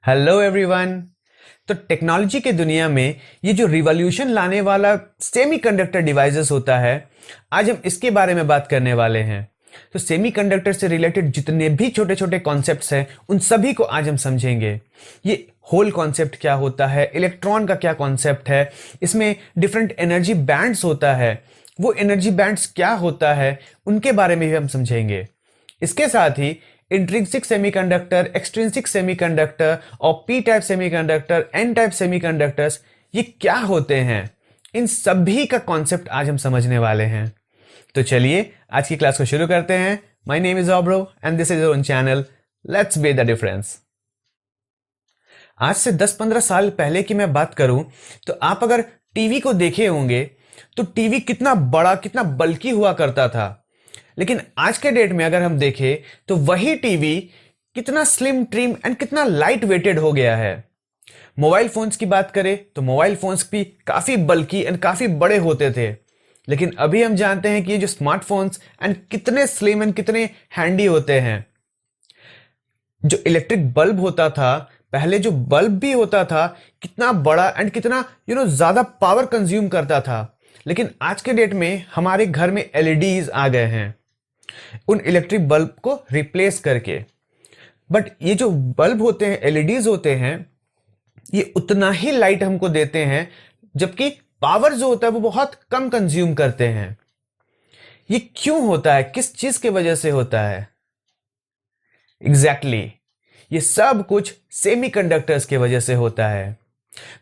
Hello everyone. तो technology के दुनिया में ये जो रिवॉल्यूशन लाने वाला सेमीकंडक्टर डिवाइसेस होता है, आज हम इसके बारे में बात करने वाले हैं। तो सेमीकंडक्टर से रिलेटेड जितने भी छोटे छोटे कॉन्सेप्ट्स हैं उन सभी को आज हम समझेंगे। ये होल कॉन्सेप्ट क्या होता है, इलेक्ट्रॉन का क्या कॉन्सेप्ट है, इसमें डिफरेंट एनर्जी बैंड्स होता है, वो एनर्जी बैंड्स क्या होता है, उनके बारे में भी हम समझेंगे। इसके साथ ही इंट्रिंसिक सेमीकंडक्टर, एक्सट्रिंसिक सेमीकंडक्टर और P type semiconductor, N type semiconductors ये क्या होते हैं, इन सभी का कॉन्सेप्ट आज हम समझने वाले हैं। तो चलिए आज की क्लास को शुरू करते हैं। My name is Abhro and this is your own channel let's be the difference. आज से 10-15 साल पहले की मैं बात करूं तो आप अगर टीवी को देखे होंगे तो टीवी कितना बड़ा, कितना बल्कि हुआ करता था। लेकिन आज के डेट में अगर हम देखें तो वही टीवी कितना स्लिम, ट्रिम एंड कितना लाइट वेटेड हो गया है। मोबाइल फोन्स की बात करें तो मोबाइल फोन्स भी काफी बल्कि एंड काफी बड़े होते थे, लेकिन अभी हम जानते हैं कि ये जो स्मार्टफोन्स एंड कितने स्लिम एंड कितने हैंडी होते हैं। जो इलेक्ट्रिक बल्ब होता था पहले, जो बल्ब भी होता था कितना बड़ा एंड कितना ज्यादा पावर कंज्यूम करता था, लेकिन आज के डेट में हमारे घर में एलईडीज आ गए हैं उन इलेक्ट्रिक बल्ब को रिप्लेस करके। बट ये जो बल्ब होते हैं, एलईडीज होते हैं, ये उतना ही लाइट हमको देते हैं, जबकि पावर जो होता है वो बहुत कम कंज्यूम करते हैं। ये क्यों होता है, किस चीज की वजह से होता है? एग्जैक्टली ये सब कुछ सेमीकंडक्टर्स की वजह से होता है।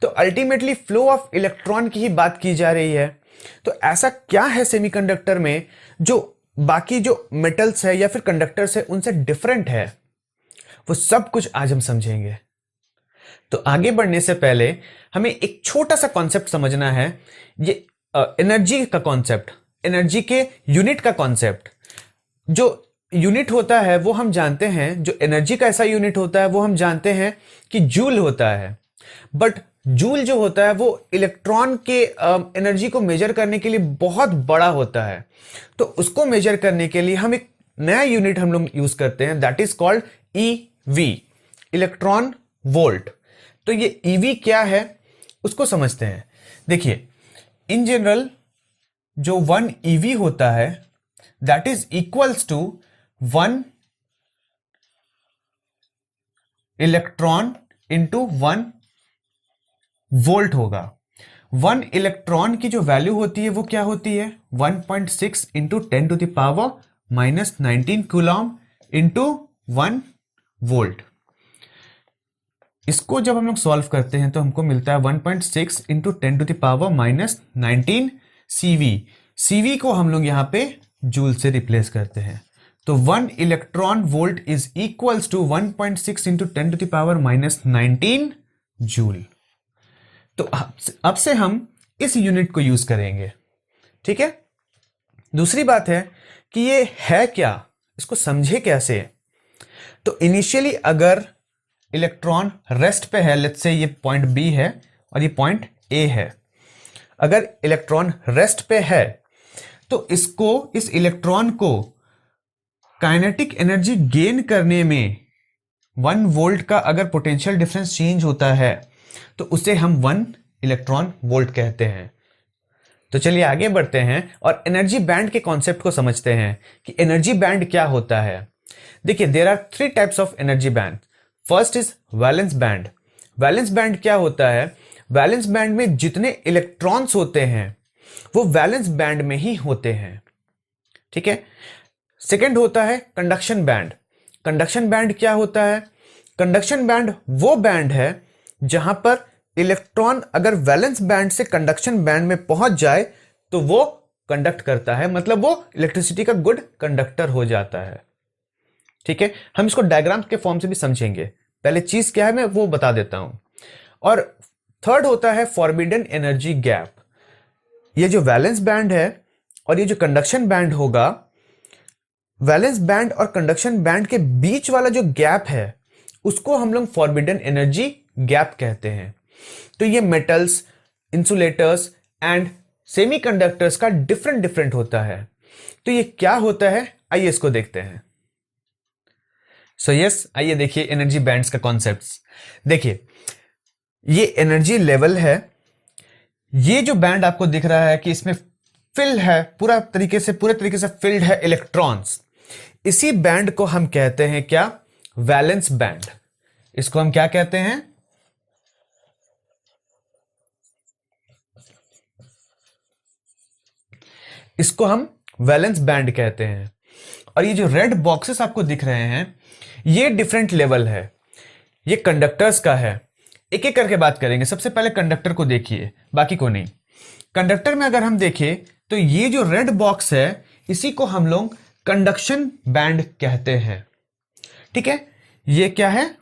तो अल्टीमेटली फ्लो ऑफ इलेक्ट्रॉन की ही बात की जा रही है। तो ऐसा क्या है सेमीकंडक्टर में जो बाकी जो मेटल्स है या फिर कंडक्टर्स है उनसे डिफरेंट है? वो सब कुछ आज हम समझेंगे। तो आगे बढ़ने से पहले हमें एक छोटा सा कॉन्सेप्ट समझना है, ये एनर्जी का कॉन्सेप्ट, एनर्जी के यूनिट का कॉन्सेप्ट। जो यूनिट होता है वो हम जानते हैं, जो एनर्जी का ऐसा यूनिट होता है वो हम जानते हैं कि जूल होता है। बट जूल जो होता है वो इलेक्ट्रॉन के एनर्जी को मेजर करने के लिए बहुत बड़ा होता है। तो उसको मेजर करने के लिए हम एक नया यूनिट हम लोग यूज करते हैं, that is called EV, electron volt. तो ये ईवी क्या है उसको समझते हैं। देखिए, इन जनरल जो 1 ईवी होता है that is equals to 1 electron into 1 volt होगा। 1 इलेक्ट्रॉन की जो वैल्यू होती है वो क्या होती है? 1.6 इंटू 10⁻⁻19 कूलॉम इंटू 1 वोल्ट। इसको जब हम लोग सॉल्व करते हैं तो हमको मिलता है 1.6 इंटू 10⁻⁻19 सीवी। सीवी को हम लोग यहां पे जूल से रिप्लेस करते हैं। तो 1 electron volt is equals to 1.6 into 10⁻⁻19 joule. तो अब से हम इस यूनिट को यूज करेंगे, ठीक है। दूसरी बात है कि ये है क्या, इसको समझे कैसे। तो इनिशियली अगर इलेक्ट्रॉन रेस्ट पे है, लेट्स से ये पॉइंट बी है और ये पॉइंट ए है, अगर इलेक्ट्रॉन रेस्ट पे है तो इस इलेक्ट्रॉन को काइनेटिक एनर्जी गेन करने में 1 वोल्ट का अगर पोटेंशियल डिफरेंस चेंज होता है तो उसे हम 1 इलेक्ट्रॉन वोल्ट कहते हैं। तो चलिए आगे बढ़ते हैं और एनर्जी बैंड के कॉन्सेप्ट को समझते हैं कि एनर्जी बैंड क्या होता है। देखिए, there are 3 types of energy band. First is valence band. Valence band क्या होता है? वैलेंस बैंड में जितने इलेक्ट्रॉन्स होते हैं वो वैलेंस बैंड में ही होते हैं, ठीक है। सेकेंड होता है कंडक्शन बैंड। कंडक्शन बैंड क्या होता है? कंडक्शन बैंड वो बैंड है जहां पर इलेक्ट्रॉन अगर वैलेंस बैंड से कंडक्शन बैंड में पहुंच जाए तो वो कंडक्ट करता है, मतलब वो इलेक्ट्रिसिटी का गुड कंडक्टर हो जाता है, ठीक है। हम इसको डायग्राम के फॉर्म से भी समझेंगे। पहले चीज क्या है मैं वो बता देता हूं। और थर्ड होता है फॉरबिडन एनर्जी गैप। ये जो वैलेंस बैंड है और ये जो कंडक्शन बैंड होगा, वैलेंस बैंड और कंडक्शन बैंड के बीच वाला जो गैप है उसको हम लोग फॉरबिडन एनर्जी गैप कहते हैं। तो ये मेटल्स, इंसुलेटर्स एंड सेमीकंडक्टर्स का डिफरेंट होता है। तो ये क्या होता है, आइए इसको देखते हैं। सो यस, आइए देखिए एनर्जी बैंड्स का कॉन्सेप्ट्स। देखिए ये एनर्जी लेवल है। ये जो बैंड आपको दिख रहा है कि इसमें फिल है, पूरे तरीके से फिल्ड है इलेक्ट्रॉन्स। इसी बैंड को हम कहते हैं क्या? Valence band. इसको हम क्या कहते हैं? इसको हम वैलेंस बैंड कहते हैं। और ये जो रेड बॉक्सेस आपको दिख रहे हैं, ये डिफरेंट लेवल है, ये कंडक्टर्स का है। एक एक करके बात करेंगे। सबसे पहले कंडक्टर को देखिए, बाकी को नहीं। कंडक्टर में अगर हम देखें तो ये जो रेड बॉक्स है, इसी को हम लोग कंडक्शन बैंड कहते हैं। ठीक है, ये क्या है?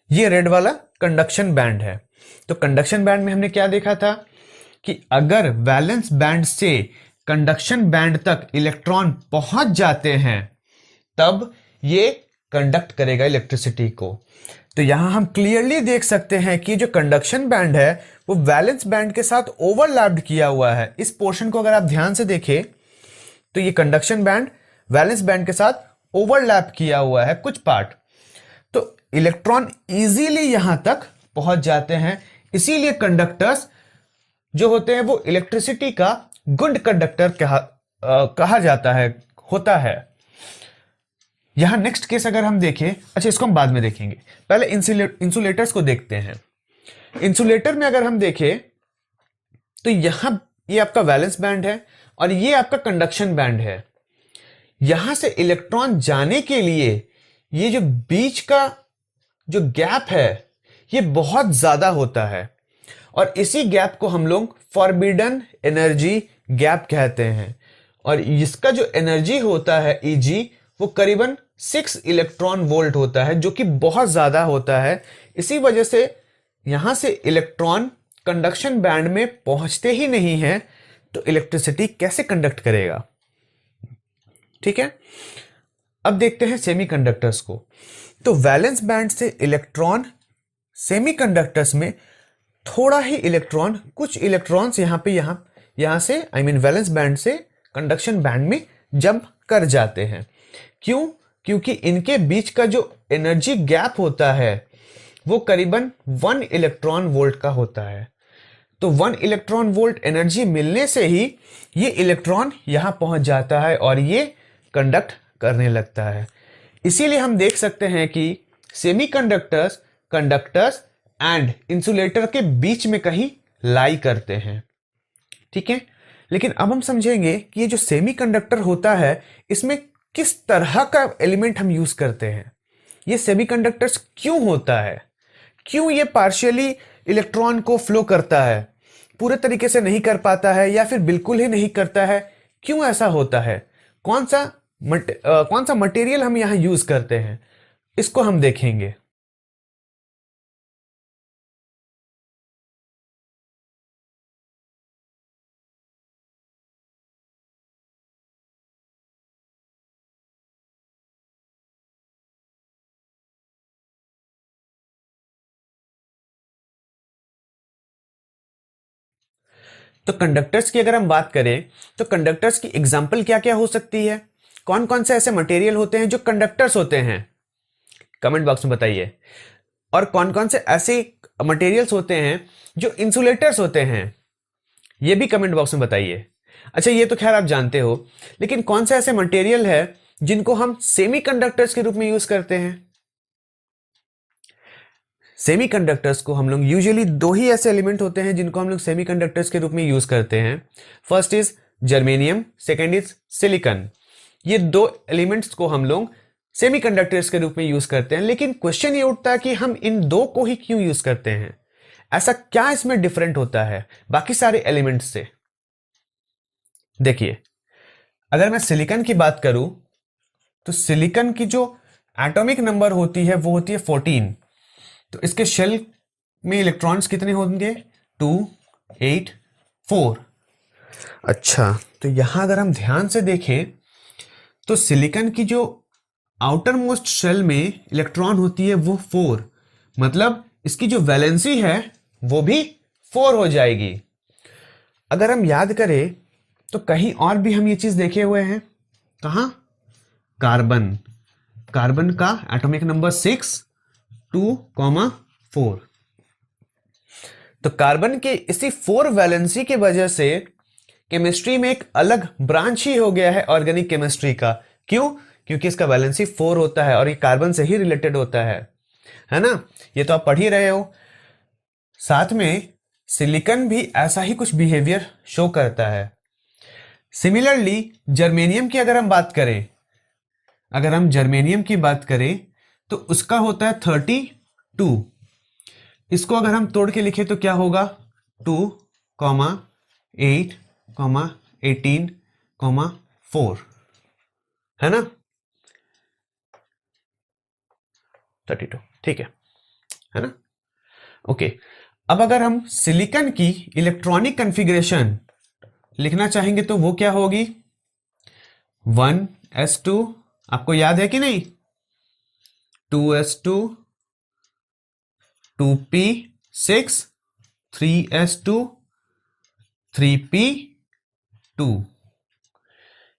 ये रेड वाला कंडक्शन बैंड है। तो कंडक्शन बैंड में हमने क्या देखा था कि अगर वैलेंस बैंड से कंडक्शन बैंड तक इलेक्ट्रॉन पहुंच जाते हैं, तब ये कंडक्ट करेगा इलेक्ट्रिसिटी को। तो यहां हम क्लियरली देख सकते हैं कि जो कंडक्शन बैंड है वो वैलेंस बैंड के साथ ओवरलैप्ड किया हुआ है। इस पोर्शन को अगर आप ध्यान से देखें तो ये कंडक्शन बैंड वैलेंस बैंड के साथ ओवरलैप किया हुआ है कुछ पार्ट। तो इलेक्ट्रॉन इजीली यहां तक पहुंच जाते हैं। इसीलिए कंडक्टर्स जो होते हैं वो इलेक्ट्रिसिटी का गुड कंडक्टर कहा जाता है, होता है। यहां नेक्स्ट केस अगर हम देखें, अच्छा इसको हम बाद में देखेंगे, पहले इंसुलेटर्स को देखते हैं। इंसुलेटर में अगर हम देखें तो यहां ये आपका वैलेंस बैंड है और ये आपका कंडक्शन बैंड है। यहां से इलेक्ट्रॉन जाने के लिए ये जो बीच का जो गैप है ये बहुत ज्यादा होता है, और इसी गैप को हम लोग फॉरबिडन एनर्जी गैप कहते हैं। और इसका जो एनर्जी होता है Eg, वो करीबन 6 इलेक्ट्रॉन वोल्ट होता है, जो कि बहुत ज्यादा होता है। इसी वजह से यहां से इलेक्ट्रॉन कंडक्शन बैंड में पहुंचते ही नहीं है, तो इलेक्ट्रिसिटी कैसे कंडक्ट करेगा? ठीक है, अब देखते हैं सेमीकंडक्टर्स को। तो वैलेंस बैंड से इलेक्ट्रॉन सेमीकंडक्टर्स में थोड़ा ही इलेक्ट्रॉन, कुछ इलेक्ट्रॉन्स यहां से वैलेंस बैंड से कंडक्शन बैंड में जंप कर जाते हैं। क्यों? क्योंकि इनके बीच का जो एनर्जी गैप होता है वो करीबन 1 इलेक्ट्रॉन वोल्ट का होता है। तो 1 इलेक्ट्रॉन वोल्ट एनर्जी मिलने से ही ये इलेक्ट्रॉन यहां पहुंच जाता है और ये कंडक्ट करने लगता है। इसीलिए हम देख सकते हैं कि सेमीकंडक्टर्स, कंडक्टर्स एंड इंसुलेटर के बीच में कहीं लाई करते हैं। ठीक है, लेकिन अब हम समझेंगे कि ये जो सेमीकंडक्टर होता है, इसमें किस तरह का एलिमेंट हम यूज करते हैं। ये सेमीकंडक्टर्स क्यों होता है, क्यों ये पार्शियली इलेक्ट्रॉन को फ्लो करता है, पूरे तरीके से नहीं कर पाता है या फिर बिल्कुल ही नहीं करता है, क्यों ऐसा होता है, कौन सा मटेरियल हम यहां यूज करते हैं, इसको हम देखेंगे। तो कंडक्टर्स की अगर हम बात करें तो कंडक्टर्स की एग्जांपल क्या क्या हो सकती है, कौन कौन से ऐसे मटेरियल होते हैं जो कंडक्टर्स होते हैं, कमेंट बॉक्स में बताइए। और कौन कौन से ऐसे मटेरियल्स होते हैं जो इंसुलेटर्स होते हैं, ये भी कमेंट बॉक्स में बताइए। अच्छा ये तो खैर आप जानते हो, लेकिन कौन से ऐसे मटेरियल है जिनको हम सेमीकंडक्टर्स के रूप में यूज करते हैं? सेमीकंडक्टर्स को हम लोग यूजुअली दो ही ऐसे एलिमेंट होते हैं जिनको हम लोग सेमीकंडक्टर्स के रूप में यूज करते हैं। First is germanium, second is silicon. ये दो एलिमेंट्स को हम लोग सेमीकंडक्टर्स के रूप में यूज करते हैं। लेकिन क्वेश्चन ये उठता है कि हम इन दो को ही क्यों यूज करते हैं, ऐसा क्या इसमें डिफरेंट होता है बाकी सारे एलिमेंट्स से? देखिए, अगर मैं सिलिकॉन की बात करूं तो सिलिकॉन की जो एटॉमिक नंबर होती है वो होती है 14। तो इसके शेल में इलेक्ट्रॉन्स कितने होंगे? 2, 8, 4। अच्छा, तो यहां अगर हम ध्यान से देखें तो सिलिकॉन की जो आउटर मोस्ट शेल में इलेक्ट्रॉन होती है वो 4, मतलब इसकी जो वैलेंसी है वो भी 4 हो जाएगी। अगर हम याद करें तो कहीं और भी हम ये चीज देखे हुए हैं। कहाँ? कार्बन। कार्बन का एटॉमिक नंबर 6, 2, 4। तो कार्बन के इसी 4 वैलेंसी की वजह से केमिस्ट्री में एक अलग ब्रांच ही हो गया है ऑर्गेनिक केमिस्ट्री का। क्यों? क्योंकि इसका वैलेंसी 4 होता है और ये कार्बन से ही रिलेटेड होता है ना? ये तो आप पढ़ ही रहे हो। साथ में सिलिकॉन भी ऐसा ही कुछ बिहेवियर शो करता है। सिमिलरली जर्मेनियम की अगर हम बात करें, अगर हम जर्मेनियम की बात करें तो उसका होता है 32। इसको अगर हम तोड़ के लिखें तो क्या होगा? 2, 8, 18, 4, है ना? 32, ठीक है ना? ओके। अब अगर हम सिलिकॉन की इलेक्ट्रॉनिक कॉन्फ़िगरेशन लिखना चाहेंगे तो वो क्या होगी? 1s2, आपको याद है कि नहीं? 2s2, 2p6, 3s2, 3p2।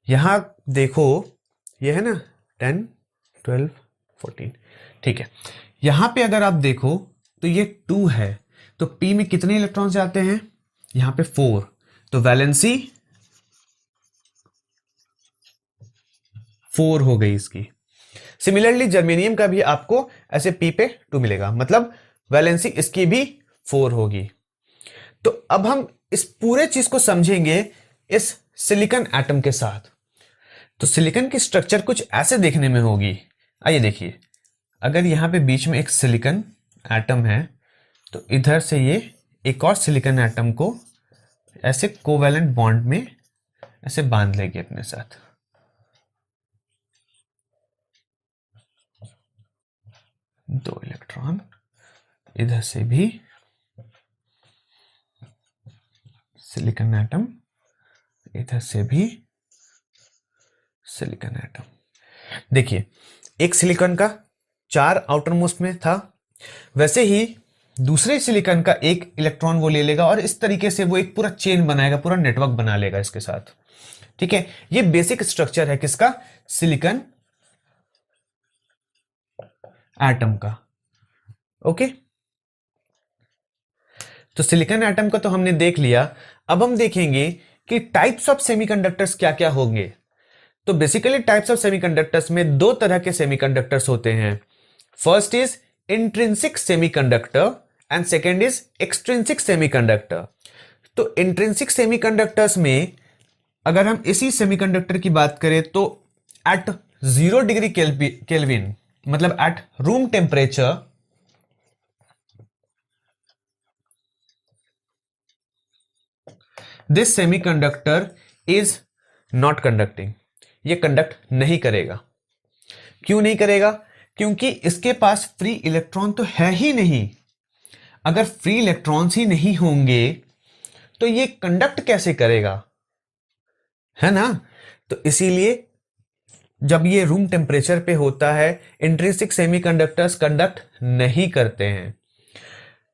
यहां देखो, ये है ना 10, 12, 14, ठीक है। यहां पे अगर आप देखो तो ये 2 है, तो p में कितने इलेक्ट्रॉन्स जाते हैं? यहां पे 4, तो वैलेंसी 4 हो गई इसकी। सिमिलरली जर्मेनियम का भी आपको ऐसे p पे 2 मिलेगा, मतलब वैलेंसी इसकी भी 4 होगी। तो अब हम इस पूरे चीज को समझेंगे इस सिलिकॉन एटम के साथ। तो सिलिकॉन की स्ट्रक्चर कुछ ऐसे देखने में होगी। आइए देखिए, अगर यहां पे बीच में एक सिलिकॉन एटम है तो इधर से ये एक और सिलिकॉन एटम को ऐसे कोवैलेंट बॉन्ड में ऐसे बांध लेगी अपने साथ। दो इलेक्ट्रॉन इधर से भी सिलिकॉन एटम, इधर से भी सिलिकॉन एटम। देखिए, एक सिलिकॉन का 4 आउटर मोस्ट में था, वैसे ही दूसरे सिलिकॉन का एक इलेक्ट्रॉन वो ले लेगा और इस तरीके से वो एक पूरा चेन बनाएगा, पूरा नेटवर्क बना लेगा इसके साथ। ठीक है, ये बेसिक स्ट्रक्चर है किसका? सिलिकॉन एटम का। ओके, तो सिलिकॉन एटम का तो हमने देख लिया। अब हम देखेंगे कि टाइप्स ऑफ सेमीकंडक्टर्स क्या क्या होंगे। तो बेसिकली टाइप्स ऑफ सेमीकंडक्टर्स में 2 तरह के सेमीकंडक्टर्स होते हैं। First is intrinsic semiconductor and second is extrinsic semiconductor. तो इंट्रिंसिक सेमीकंडक्टर्स में अगर हम इसी सेमीकंडक्टर की बात करें तो एट 0 डिग्री केल्विन, मतलब at room temperature, this semiconductor is not conducting. ये कंडक्ट नहीं करेगा। क्यों नहीं करेगा? क्योंकि इसके पास फ्री इलेक्ट्रॉन तो है ही नहीं। अगर फ्री इलेक्ट्रॉन्स ही नहीं होंगे तो ये कंडक्ट कैसे करेगा, है ना? तो इसीलिए जब ये रूम टेम्परेचर पे होता है, इंट्रिंसिक सेमीकंडक्टर्स कंडक्ट नहीं करते हैं।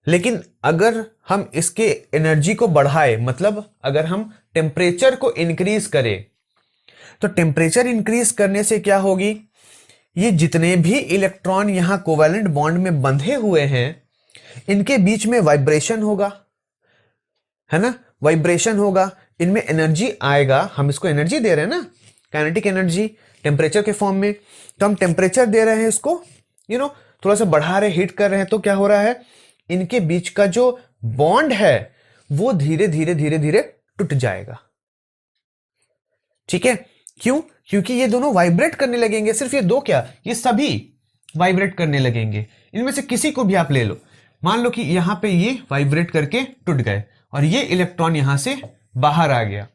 लेकिन अगर हम इसके एनर्जी को बढ़ाए, मतलब अगर हम टेम्परेचर को इंक्रीज करें, तो टेम्परेचर इंक्रीज करने से क्या होगी? ये जितने भी इलेक्ट्रॉन यहां कोवैलेंट बॉन्ड में बंधे हुए हैं, इनके बीच में वाइब्रेशन होगा, है ना? वाइब्रेशन होगा, इनमें एनर्जी आएगा। हम इसको एनर्जी दे रहे हैं ना, काइनेटिक एनर्जी टेम्परेचर के फॉर्म में। तो हम टेम्परेचर दे रहे हैं इसको, थोड़ा सा बढ़ा रहे, हीट कर रहे हैं। तो क्या हो रहा है? इनके बीच का जो बॉन्ड है वो धीरे धीरे धीरे धीरे टूट जाएगा। ठीक है? क्यों? क्योंकि ये दोनों वाइब्रेट करने लगेंगे। सिर्फ ये दो क्या, ये सभी वाइब्रेट करने लगेंगे। इनमें से किसी को भी आप ले लो, मान लो कि यहां पे ये वाइब्रेट करके टूट गए और ये इलेक्ट्रॉन यहां से बाहर आ गया।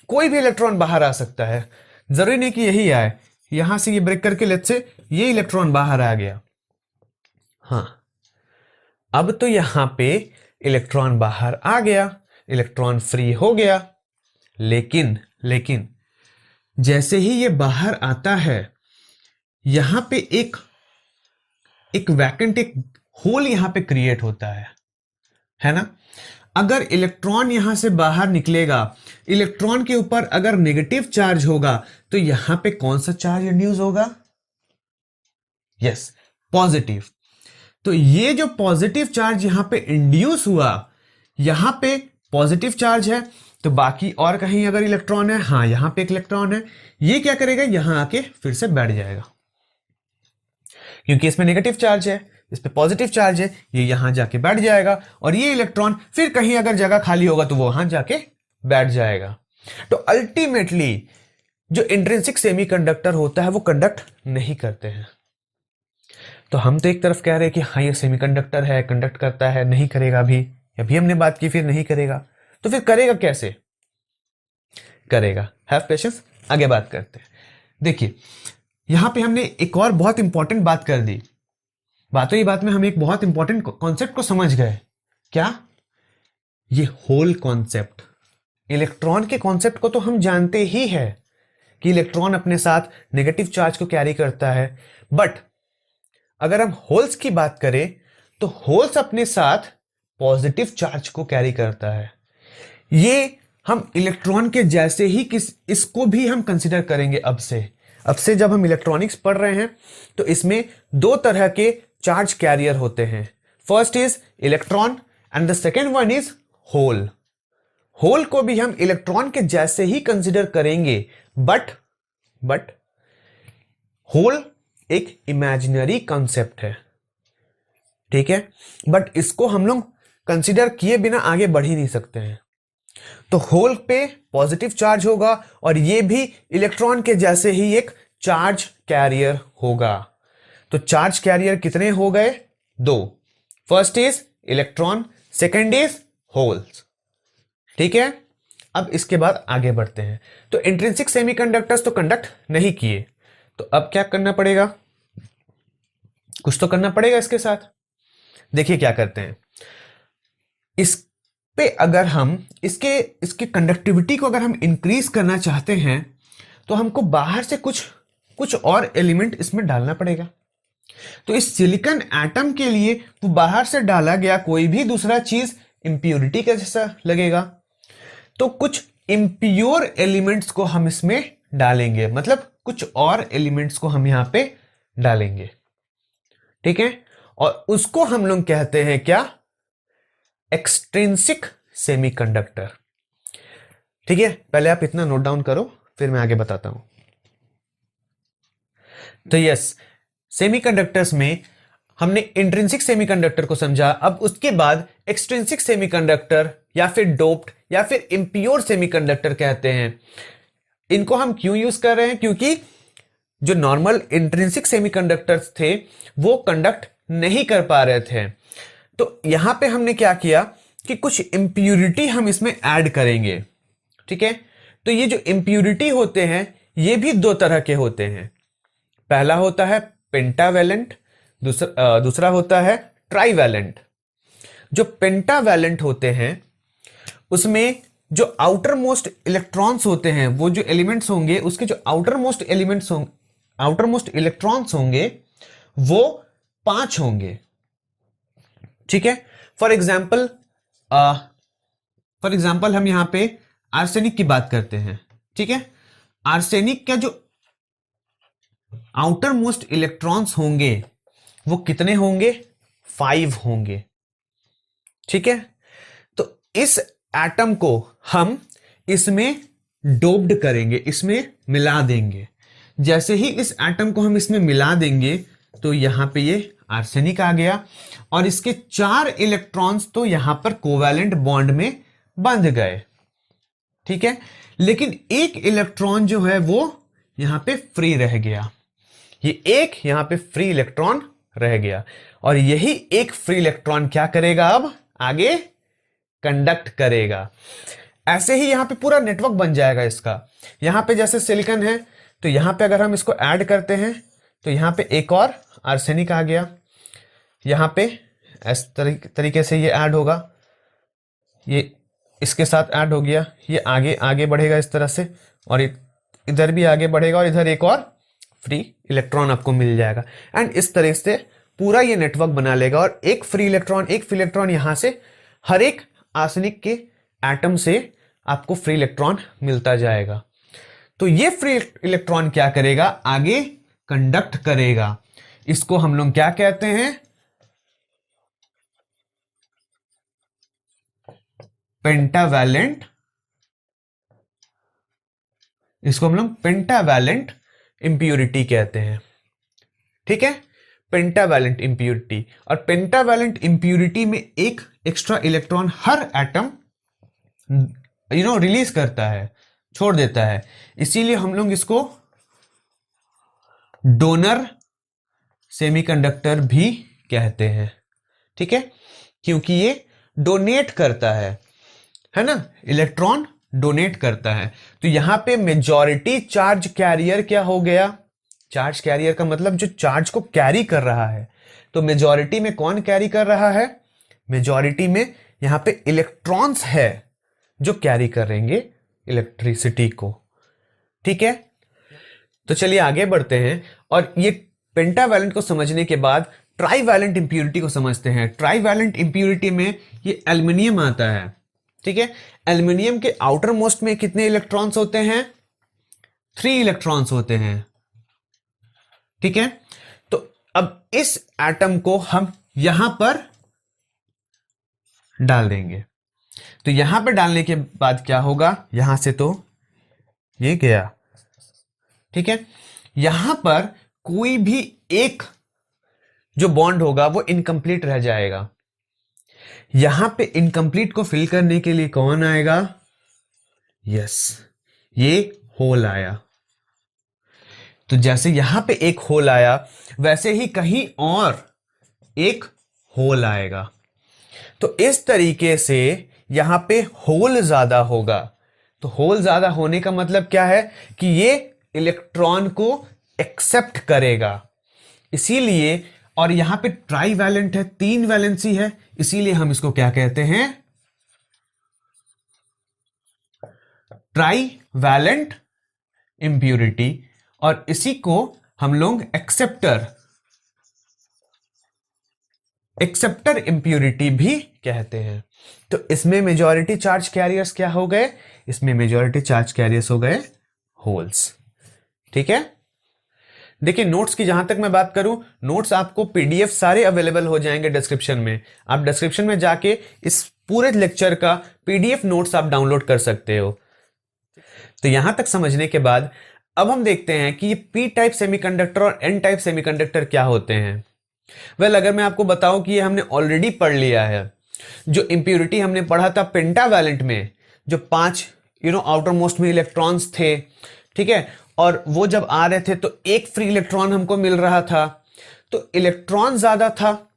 कोई भी इलेक्ट्रॉन बाहर आ सकता है, जरूरी नहीं कि यही आए। यहां से ये ब्रेक करके लेट्स से ये इलेक्ट्रॉन बाहर आ गया। हाँ, अब तो यहां पे इलेक्ट्रॉन बाहर आ गया, इलेक्ट्रॉन फ्री हो गया। लेकिन जैसे ही ये बाहर आता है, यहां पे एक वैकेंट, एक होल यहां पे क्रिएट होता है ना? अगर इलेक्ट्रॉन यहां से बाहर निकलेगा, इलेक्ट्रॉन के ऊपर अगर नेगेटिव चार्ज होगा तो यहां पे कौन सा चार्ज इंड्यूस होगा? Yes, positive. तो ये जो पॉजिटिव चार्ज यहां पे इंड्यूस हुआ, यहां पे पॉजिटिव चार्ज है, तो बाकी और कहीं अगर इलेक्ट्रॉन है, हाँ यहां पे एक इलेक्ट्रॉन है, ये क्या करेगा, यहां आके फिर से बैठ जाएगा, क्योंकि इसमें नेगेटिव चार्ज है, इस पे पॉजिटिव चार्ज है, ये यहां जाके बैठ जाएगा, और ये इलेक्ट्रॉन फिर कहीं अगर जगह खाली होगा तो वो वहां जाके बैठ जाएगा। तो अल्टीमेटली जो इंट्रिंसिक सेमीकंडक्टर होता है वो कंडक्ट नहीं करते हैं। तो हम तो एक तरफ कह रहे हैं कि हाँ ये सेमीकंडक्टर है, कंडक्ट करता है, नहीं करेगा, अभी हमने बात की फिर नहीं करेगा, तो फिर करेगा कैसे? करेगा, हैव पेशेंस, आगे बात करते हैं। देखिए यहां पे हमने एक और बहुत इंपॉर्टेंट बात कर दी, बातों ही बात में हम एक बहुत इंपॉर्टेंट कॉन्सेप्ट को समझ गए। क्या? ये होल कॉन्सेप्ट। इलेक्ट्रॉन के कॉन्सेप्ट को तो हम जानते ही है कि इलेक्ट्रॉन अपने साथ नेगेटिव चार्ज को कैरी करता है, बट अगर हम होल्स की बात करें तो होल्स अपने साथ पॉजिटिव चार्ज को कैरी करता है। ये हम इलेक्ट्रॉन के जैसे ही इसको भी हम कंसिडर करेंगे अब से जब हम इलेक्ट्रॉनिक्स पढ़ रहे हैं तो इसमें दो तरह के चार्ज कैरियर होते हैं। First is electron and the second one is hole. Hole को भी हम इलेक्ट्रॉन के जैसे ही कंसिडर करेंगे, बट होल एक इमेजिनरी कॉन्सेप्ट है, ठीक है, बट इसको हम लोग कंसिडर किए बिना आगे बढ़ ही नहीं सकते हैं। तो होल पे पॉजिटिव चार्ज होगा और ये भी इलेक्ट्रॉन के जैसे ही एक चार्ज कैरियर होगा। तो चार्ज कैरियर कितने हो गए? दो। First is electron, second is holes, ठीक है। अब इसके बाद आगे बढ़ते हैं। तो इंट्रिंसिक सेमीकंडक्टर्स तो कंडक्ट नहीं किए, तो अब क्या करना पड़ेगा? कुछ तो करना पड़ेगा इसके साथ। देखिए क्या करते हैं, इस पे अगर हम इसके कंडक्टिविटी को अगर हम इंक्रीज करना चाहते हैं तो हमको बाहर से कुछ और एलिमेंट इसमें डालना पड़ेगा। तो इस सिलिकॉन एटम के लिए वो बाहर से डाला गया कोई भी दूसरा चीज इंप्योरिटी का जैसा लगेगा, तो कुछ इंप्योर एलिमेंट्स को हम इसमें डालेंगे, मतलब कुछ और एलिमेंट्स को हम यहां पे डालेंगे, ठीक है। और उसको हम लोग कहते हैं क्या? एक्सट्रिंसिक सेमीकंडक्टर, ठीक है। पहले आप इतना नोट डाउन करो, फिर मैं आगे बताता हूं। तो यस, सेमीकंडक्टर्स में हमने इंट्रिंसिक सेमीकंडक्टर को समझा। अब उसके बाद एक्सट्रिंसिक सेमीकंडक्टर या फिर डोप्ड या फिर इंप्योर सेमीकंडक्टर कहते हैं। इनको हम क्यों यूज कर रहे हैं? क्योंकि जो नॉर्मल इंट्रिंसिक सेमीकंडक्टर्स थे वो कंडक्ट नहीं कर पा रहे थे। तो यहां पे हमने क्या किया कि कुछ इंप्यूरिटी हम इसमें ऐड करेंगे, ठीक है। तो ये जो इंप्यूरिटी होते हैं ये भी दो तरह के होते हैं। पहला होता है पेंटावैलेंट, दूसरा होता है ट्राइवैलेंट। जो पेंटावैलेंट होते हैं उसमें जो आउटर मोस्ट इलेक्ट्रॉन्स होते हैं, वो जो एलिमेंट्स होंगे उसके जो आउटर मोस्ट इलेक्ट्रॉन्स होंगे वो 5 होंगे, ठीक है। फॉर एग्जाम्पल हम यहां पे आर्सेनिक की बात करते हैं, ठीक है। आर्सेनिक का जो आउटर मोस्ट इलेक्ट्रॉन्स होंगे वो कितने होंगे? 5 होंगे, ठीक है। तो इस एटम को हम इसमें डोप्ड करेंगे, इसमें मिला देंगे। जैसे ही इस एटम को हम इसमें मिला देंगे तो यहां पे ये आर्सेनिक आ गया और इसके 4 इलेक्ट्रॉन्स तो यहां पर कोवैलेंट बॉन्ड में बंध गए, ठीक है। लेकिन एक इलेक्ट्रॉन जो है वो यहां पे फ्री रह गया। ये एक यहां पे फ्री इलेक्ट्रॉन रह गया और यही एक फ्री इलेक्ट्रॉन क्या करेगा? अब आगे कंडक्ट करेगा। ऐसे ही यहां पे पूरा नेटवर्क बन जाएगा इसका। यहां पे जैसे सिलिकॉन है तो यहां पे अगर हम इसको ऐड करते हैं तो यहां पे एक और आर्सेनिक आ गया, यहां पे इस तरीके से ये ऐड होगा, ये इसके साथ ऐड हो गया, ये आगे आगे बढ़ेगा इस तरह से और इधर भी आगे बढ़ेगा और इधर एक और फ्री इलेक्ट्रॉन आपको मिल जाएगा। एंड इस तरह से पूरा ये नेटवर्क बना लेगा और एक फ्री इलेक्ट्रॉन यहां से हर एक आर्सेनिक के एटम से आपको फ्री इलेक्ट्रॉन मिलता जाएगा। तो ये फ्री इलेक्ट्रॉन क्या करेगा, आगे कंडक्ट करेगा। इसको हम लोग क्या कहते हैं, पेंटावैलेंट। इसको हम लोग पेंटावैलेंट इंप्योरिटी कहते हैं। ठीक है, पेंटावैलेंट इंप्योरिटी। और पेंटावैलेंट इंप्योरिटी में एक एक्स्ट्रा इलेक्ट्रॉन हर एटम रिलीज करता है, छोड़ देता है। इसीलिए हम लोग इसको डोनर सेमीकंडक्टर भी कहते हैं। ठीक है, क्योंकि ये डोनेट करता है ना, इलेक्ट्रॉन डोनेट करता है। तो यहां पे मेजॉरिटी चार्ज कैरियर क्या हो गया, चार्ज कैरियर का मतलब जो चार्ज को कैरी कर रहा है। तो मेजॉरिटी में कौन कैरी कर रहा है, मेजॉरिटी में यहां पे इलेक्ट्रॉन्स है जो कैरी करेंगे इलेक्ट्रिसिटी को। ठीक है, तो चलिए आगे बढ़ते हैं और ये पेंटावैलेंट को समझने के बाद ट्राईवैलेंट इंप्योरिटी को समझते हैं। ट्राईवैलेंट इंप्योरिटी में ये एल्युमिनियम आता है। ठीक है, एल्युमिनियम के आउटर मोस्ट में कितने इलेक्ट्रॉन्स होते हैं, 3 इलेक्ट्रॉन्स होते हैं। ठीक है, तो अब इस एटम को हम यहां पर डाल देंगे। तो यहां पर डालने के बाद क्या होगा, यहां से तो ये गया। ठीक है, यहां पर कोई भी एक जो बॉन्ड होगा वो इनकम्प्लीट रह जाएगा। यहां पे इनकम्प्लीट को फिल करने के लिए कौन आएगा, यस, ये होल आया। तो जैसे यहां पे एक होल आया वैसे ही कहीं और एक होल आएगा। तो इस तरीके से यहां पे होल ज्यादा होगा। तो होल ज्यादा होने का मतलब क्या है कि ये इलेक्ट्रॉन को एक्सेप्ट करेगा। इसीलिए, और यहां पे ट्राई वैलेंट है, 3 वैलेंसी है, इसीलिए हम इसको क्या कहते हैं, ट्राई वैलेंट इंप्योरिटी। और इसी को हम लोग एक्सेप्टर इंप्योरिटी भी कहते हैं। तो इसमें मेजॉरिटी चार्ज कैरियर्स क्या हो गए, इसमें मेजॉरिटी चार्ज कैरियर्स हो गए होल्स। ठीक है, देखिए नोट्स की जहां तक मैं बात करूं, नोट्स आपको पीडीएफ सारे अवेलेबल हो जाएंगे डिस्क्रिप्शन में। आप डिस्क्रिप्शन में जाके इस पूरे लेक्चर का पीडीएफ नोट्स आप डाउनलोड कर सकते हो। तो यहां तक समझने के बाद अब हम देखते हैं कि ये पी टाइप सेमीकंडक्टर और एन टाइप सेमीकंडक्टर क्या होते हैं। अगर मैं आपको बताऊं कि ये हमने ऑलरेडी पढ़ लिया है। जो इंप्योरिटी हमने पढ़ा था पेंटावैलेंट में, जो 5 आउटर मोस्ट में इलेक्ट्रॉन्स थे। ठीक है, और वो जब आ रहे थे तो एक फ्री इलेक्ट्रॉन हमको मिल रहा था। तो इलेक्ट्रॉन ज्यादा था,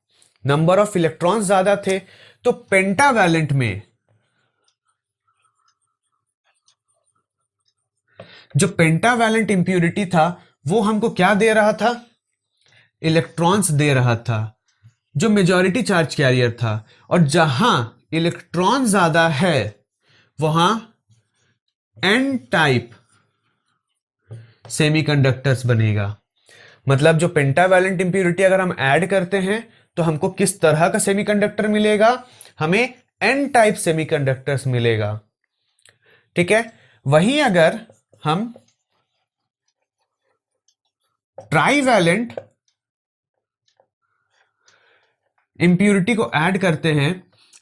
नंबर ऑफ इलेक्ट्रॉन ज्यादा थे। तो पेंटावैलेंट में जो पेंटावैलेंट इंप्योरिटी था वो हमको क्या दे रहा था, इलेक्ट्रॉन्स दे रहा था, जो मेजॉरिटी चार्ज कैरियर था। और जहां इलेक्ट्रॉन ज्यादा है वहां एन टाइप सेमीकंडक्टर्स बनेगा। मतलब जो पेंटावैलेंट इंप्योरिटी अगर हम ऐड करते हैं तो हमको किस तरह का सेमीकंडक्टर मिलेगा, हमें एन टाइप सेमीकंडक्टर्स मिलेगा। ठीक है, वहीं अगर हम ट्राईवैलेंट इंप्योरिटी को ऐड करते हैं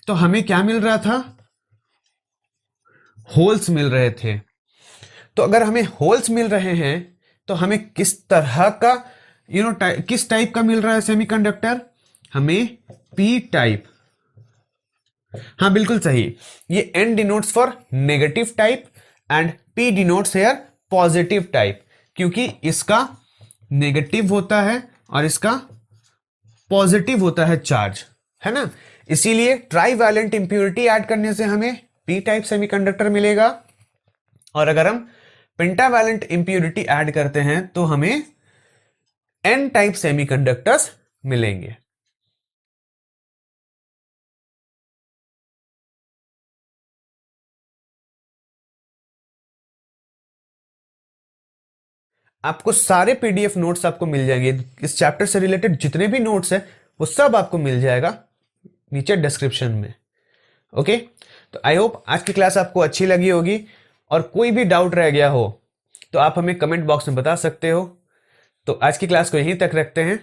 तो हमें क्या मिल रहा था, होल्स मिल रहे थे। तो अगर हमें होल्स मिल रहे हैं तो हमें किस तरह का किस टाइप का मिल रहा है सेमीकंडक्टर, हमें पी टाइप। हाँ बिल्कुल सही, ये N denotes for negative type and P denotes here positive type, क्योंकि इसका नेगेटिव होता है और इसका पॉजिटिव होता है चार्ज, है ना। इसीलिए ट्राईवैलेंट इंप्योरिटी ऐड करने से हमें पी टाइप सेमीकंडक्टर मिलेगा, और अगर हम पेंटावैलेंट इंप्योरिटी ऐड करते हैं तो हमें एन टाइप सेमीकंडक्टर्स मिलेंगे। आपको सारे पीडीएफ नोट्स आपको मिल जाएंगे, इस चैप्टर से रिलेटेड जितने भी नोट्स हैं वो सब आपको मिल जाएगा नीचे डिस्क्रिप्शन में। ओके, तो आई होप आज की क्लास आपको अच्छी लगी होगी, और कोई भी डाउट रह गया हो तो आप हमें कमेंट बॉक्स में बता सकते हो। तो आज की क्लास को यहीं तक रखते हैं,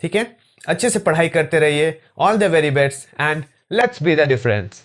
ठीक है। अच्छे से पढ़ाई करते रहिए। All the very best and let's be the difference.